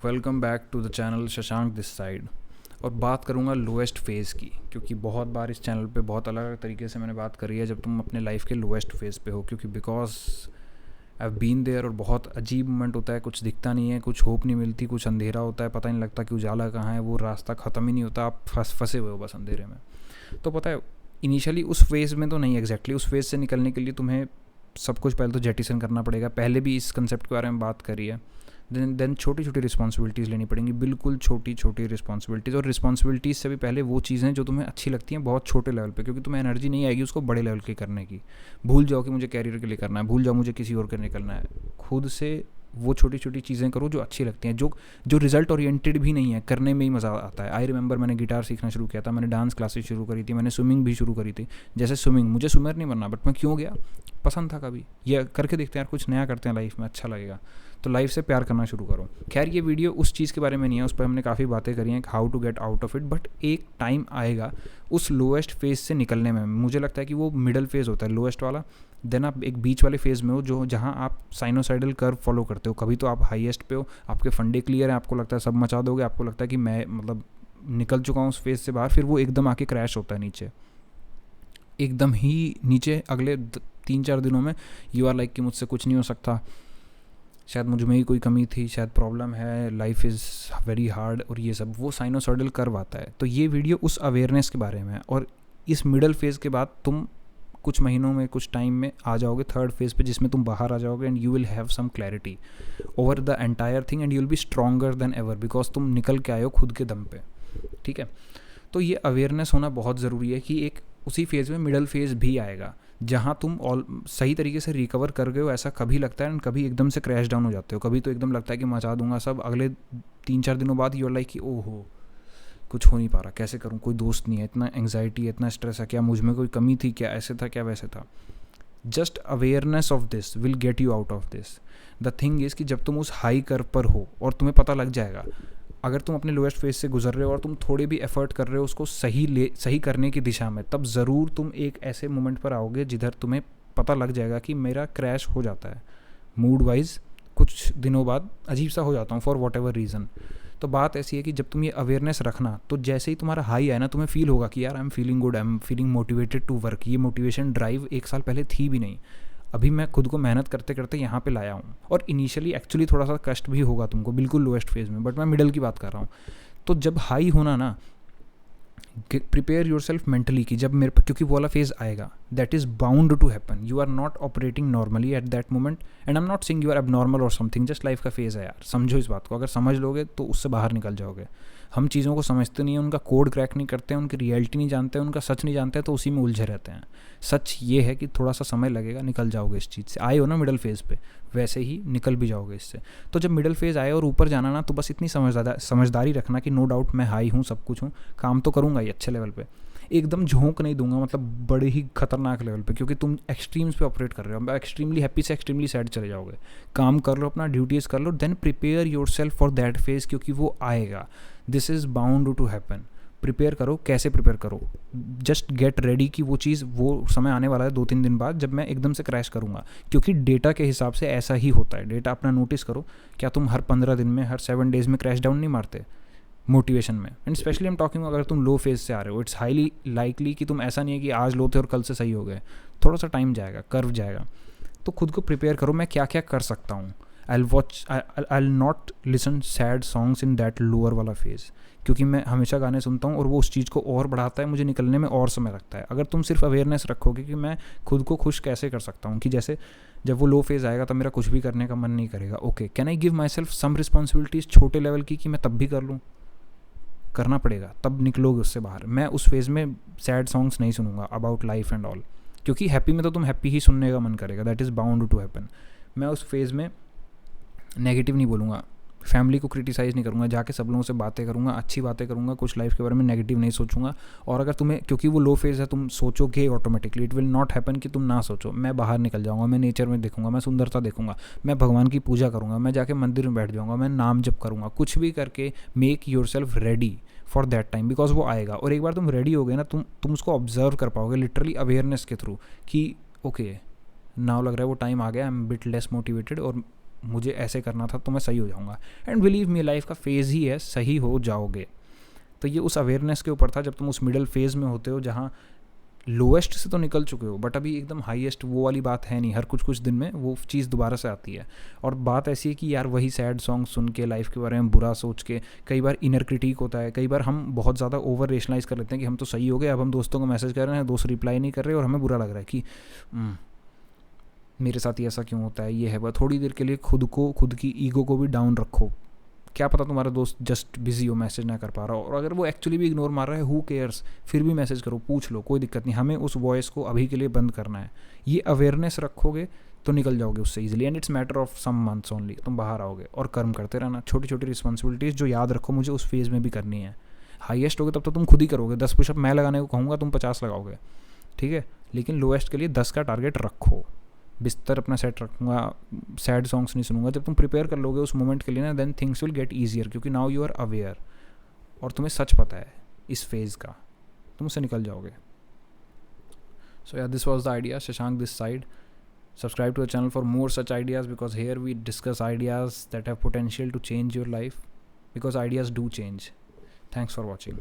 Welcome back to the channel Shashank this side. और बात करूँगा लोएस्ट फेज़ की, क्योंकि बहुत बार इस चैनल पे बहुत अलग अलग तरीके से मैंने बात करी है जब तुम अपने लाइफ के लोएस्ट फेज़ पे हो, क्योंकि because I have been there. और बहुत अजीब मोमेंट होता है, कुछ दिखता नहीं है, कुछ होप नहीं मिलती, कुछ अंधेरा होता है, पता नहीं लगता कि उजाला कहाँ है, वो रास्ता ख़त्म ही नहीं होता, आप फंसे हुए हो बस अंधेरे में। तो पता है इनिशियली उस फेज़ में तो नहीं एग्जैक्टली उस फेज़ से निकलने के लिए तुम्हें सब कुछ पहले तो जेटिसन करना पड़ेगा। पहले भी इस कंसेप्ट के बारे में बात करी है। देन छोटी छोटी रिस्पॉन्सिबिलिटीज़ लेनी पड़ेंगी, बिल्कुल छोटी छोटी रिस्पॉन्सिबिलिटीज़। और रिस्पॉन्सिबिलिटीज़ से भी पहले वो चीज़ें जो तुम्हें अच्छी लगती हैं बहुत छोटे लेवल पे, क्योंकि तुम्हें एनर्जी नहीं आएगी उसको बड़े लेवल की करने की। भूल जाओ कि मुझे कैरियर के लिए करना है, भूल जाओ मुझे किसी और के निकलना है। खुद से वो छोटी छोटी चीज़ें करो जो अच्छी लगती हैं, जो जो रिजल्ट ओरिएंटेड भी नहीं है, करने में ही मज़ा आता है। आई रिमेंबर मैंने गिटार सीखना शुरू किया था, मैंने डांस क्लासेस शुरू करी थी, मैंने स्विमिंग भी शुरू करी थी। जैसे स्विमिंग, मुझे स्विमर नहीं बनना, बट मैं क्यों गया, पसंद था। कभी ये करके देखते हैं यार, कुछ नया करते हैं लाइफ में, अच्छा लगेगा। तो लाइफ से प्यार करना शुरू करो। खैर ये वीडियो उस चीज़ के बारे में नहीं है, उस पर हमने काफ़ी बातें करी हैं, how to get out of it. But एक टाइम आएगा उस लोएस्ट फेज़ से निकलने में। मुझे लगता है कि वो मिडल फेज़ होता है लोएस्ट वाला, देन आप एक बीच वाले फेज़ में हो जो जहाँ आप साइनोसाइडल कर्व फॉलो करते हो। कभी तो आप हाईएस्ट पे हो, आपके फंडे क्लियर हैं, आपको लगता है सब मचा दोगे, आपको लगता है कि मैं मतलब निकल चुका हूँ उस फेज़ से बाहर, फिर वो एकदम आके क्रैश होता है नीचे, एकदम ही नीचे। अगले 3-4 दिनों में यू आर लाइक कि मुझसे कुछ नहीं हो सकता, शायद मुझ में ही कोई कमी थी, शायद प्रॉब्लम है, लाइफ इज़ वेरी हार्ड, और ये सब वो साइनोसॉइडल कर्व आता है। तो ये वीडियो उस अवेयरनेस के बारे में है। और इस मिडल फेज़ के बाद तुम कुछ महीनों में, कुछ टाइम में आ जाओगे थर्ड फेज़ पे, जिसमें तुम बाहर आ जाओगे and you will have some clarity over the entire thing and you will be stronger than ever, because तुम निकल के आए हो खुद के दम पे। ठीक है, तो ये अवेयरनेस होना बहुत ज़रूरी है कि एक उसी फेज़ में मिडल फेज़ भी आएगा जहाँ तुम ऑल सही तरीके से रिकवर कर गए हो। ऐसा कभी लगता है एंड कभी एकदम से क्रैश डाउन हो जाते हो, कभी तो एकदम लगता है कि मचा दूंगा सब। अगले 3-4 दिनों बाद यूर लाइक कि ओहो कुछ हो नहीं पा रहा, कैसे करूँ, कोई दोस्त नहीं है, इतना एंग्जाइटी है, इतना स्ट्रेस है, क्या मुझ में कोई कमी थी, क्या ऐसे था, क्या वैसे था। Just awareness of this will get you out of this. The thing is कि जब तुम उस हाई कर्व पर हो और तुम्हें पता लग जाएगा, अगर तुम अपने लोएस्ट फेज से गुजर रहे हो और तुम थोड़े भी एफर्ट कर रहे हो उसको सही करने की दिशा में, तब ज़रूर तुम एक ऐसे मोमेंट पर आओगे जिधर तुम्हें पता लग जाएगा कि मेरा क्रैश हो जाता है मूड वाइज, कुछ दिनों बाद अजीब सा हो जाता हूँ फॉर वॉट एवर रीज़न। तो बात ऐसी है कि जब तुम ये अवेयरनेस रखना, तो जैसे ही तुम्हारा हाई आए ना, तुम्हें फील होगा कि यार I am feeling good, I am feeling motivated to work. ये मोटिवेशन ड्राइव 1 साल पहले थी भी नहीं, अभी मैं खुद को मेहनत करते करते यहाँ पे लाया हूँ। और इनिशियली एक्चुअली थोड़ा सा कष्ट भी होगा तुमको, बिल्कुल लोएस्ट फेज़ में, बट मैं मिडल की बात कर रहा हूँ। तो जब हाई होना ना, प्रिपेयर योर सेल्फ मेंटली कि जब मेरे, क्योंकि वो वाला फेज आएगा, that is bound to happen. You are not operating normally at that moment and I am not saying you are abnormal और समथिंग, जस्ट लाइफ का फेज है यार, समझो इस बात को। अगर समझ लोगे तो उससे बाहर निकल जाओगे। हम चीज़ों को समझते नहीं हैं, उनका कोड क्रैक नहीं करते हैं, उनकी रियलिटी नहीं जानते हैं, उनका सच नहीं जानते हैं, तो उसी में उलझे रहते हैं। सच ये है कि थोड़ा सा समय लगेगा, निकल जाओगे इस चीज़ से। आए हो ना मिडल फेज़ पे, वैसे ही निकल भी जाओगे इससे। तो जब मिडल फेज़ आए और ऊपर जाना ना, तो बस इतनी समझदारी रखना कि नो डाउट मैं हाई हूँ, सब कुछ हूँ, काम तो करूँगा ये अच्छे लेवल पे, एकदम झोंक नहीं दूंगा, मतलब बड़े ही खतरनाक लेवल पे, क्योंकि तुम एक्सट्रीम्स पे ऑपरेट कर रहे हो। एक्सट्रीमली हैप्पी से एक्सट्रीमली सैड चले जाओगे। काम कर लो, अपना ड्यूटीज़ कर लो, then prepare yourself for that phase, क्योंकि वो आएगा। This is bound to happen. Prepare करो। कैसे प्रिपेयर करो? जस्ट गेट रेडी कि वो चीज़, वो समय आने वाला है 2-3 दिन बाद जब मैं एकदम से क्रैश करूँगा, क्योंकि डेटा के हिसाब से ऐसा ही होता है। डेटा अपना नोटिस करो, क्या तुम हर 15 दिन में, हर 7 डेज में क्रैश डाउन नहीं मारते मोटिवेशन में? एंड स्पेशली हम टॉकिंग, अगर तुम लो फेज से आ रहे हो, इट्स हाईली लाइकली कि तुम, ऐसा नहीं है कि आज लो थे और कल से सही हो गए, थोड़ा सा टाइम जाएगा, कर्व जाएगा। तो खुद को प्रिपेयर करो, मैं क्या क्या कर सकता हूँ। I not listen sad songs in that lower वाला फेज़, क्योंकि मैं हमेशा गाने सुनता हूँ और वो उस चीज़ को और बढ़ाता है, मुझे निकलने में और समय लगता है। अगर तुम सिर्फ अवेयरनेस रखोगे कि मैं खुद को खुश कैसे कर सकता हूँ, कि जैसे जब वो लो फेज़ आएगा तब मेरा कुछ भी करने का मन नहीं करेगा, okay can I give myself some responsibilities छोटे लेवल की, कि मैं तब भी कर लूँ, करना पड़ेगा, तब निकलोगे उससे बाहर। मैं उस फेज़ में सैड सॉन्ग्स नहीं सुनूंगा अबाउट लाइफ एंड ऑल, क्योंकि हैप्पी में तो तुम हैप्पी ही सुनने का मन करेगा, that is bound to happen. मैं उस फेज़ में नेगेटिव नहीं बोलूँगा, फैमिली को क्रिटिसाइज़ नहीं करूँगा, जाके सब लोगों से बातें करूँगा, अच्छी बातें करूँगा, कुछ लाइफ के बारे में नेगेटिव नहीं सोचूंगा। और अगर तुम्हें, क्योंकि वो लो फेज़ है, तुम सोचोगे automatically, it will not happen कि तुम ना सोचो। मैं बाहर निकल जाऊँगा, मैं नेचर में देखूँगा, मैं सुंदरता देखूँगा, मैं भगवान की पूजा करूँगा, मैं जाके मंदिर में बैठ जाऊँगा, मैं नाम जप करूँगा, कुछ भी करके make your self ready for that time, because वो आएगा। और एक बार तुम रेडी हो गए ना, तुम उसको ऑब्जर्व कर पाओगे लिटरली अवेयरनेस के थ्रू, कि ओके नाउ लग रहा है वो टाइम आ गया, I am bit less motivated, और मुझे ऐसे करना था तो मैं सही हो जाऊँगा। एंड बिलीव मी, लाइफ का फेज़ ही है, सही हो जाओगे। तो ये उस अवेयरनेस के ऊपर था जब तुम उस मिडल फेज़ में होते हो जहाँ लोएस्ट से तो निकल चुके हो बट अभी एकदम हाईएस्ट वो वाली बात है नहीं। हर कुछ दिन में वो चीज़ दोबारा से आती है। और बात ऐसी है कि यार वही सैड सॉन्ग सुन के, लाइफ के बारे में बुरा सोच के, कई बार इनर क्रिटिक होता है, कई बार हम बहुत ज़्यादा ओवर रेशनलाइज कर लेते हैं कि हम तो सही हो गए, अब हम दोस्तों को मैसेज कर रहे हैं, दोस्त रिप्लाई नहीं कर रहे और हमें बुरा लग रहा है कि मेरे साथ ही ऐसा क्यों होता है, ये है वह। थोड़ी देर के लिए खुद की ईगो को भी डाउन रखो। क्या पता तुम्हारा दोस्त जस्ट बिजी हो, मैसेज ना कर पा रहा हो, और अगर वो एक्चुअली भी इग्नोर मार रहा है, हु केयर्स, फिर भी मैसेज करो, पूछ लो, कोई दिक्कत नहीं। हमें उस वॉइस को अभी के लिए बंद करना है। ये अवेयरनेस रखोगे तो निकल जाओगे उससे easily. And it's matter of some months only, तुम बाहर आओगे। और कर्म करते रहना, छोटी छोटी रिस्पॉन्सिबिलिटीज़ जो याद रखो मुझे उस फेज़ में भी करनी है। हाईएस्ट होगे तब तो तुम खुद ही करोगे। 10 पुशअप मैं लगाने को कहूँगा, तुम 50 लगाओगे, ठीक है। लेकिन लोएस्ट के लिए 10 का टारगेट रखो। बिस्तर अपना सेट रखूँगा, सैड सॉन्ग्स नहीं सुनूंगा। जब तुम प्रिपेयर कर लोगे उस मोमेंट के लिए ना, then things will get easier, क्योंकि नाउ यू आर अवेयर और तुम्हें सच पता है इस फेज़ का, तुम उससे निकल जाओगे। सो या, this was the idea, Shashank this side. Subscribe to the channel for more such ideas, because here we discuss ideas that have potential to change your life, because ideas do change. Thanks for watching.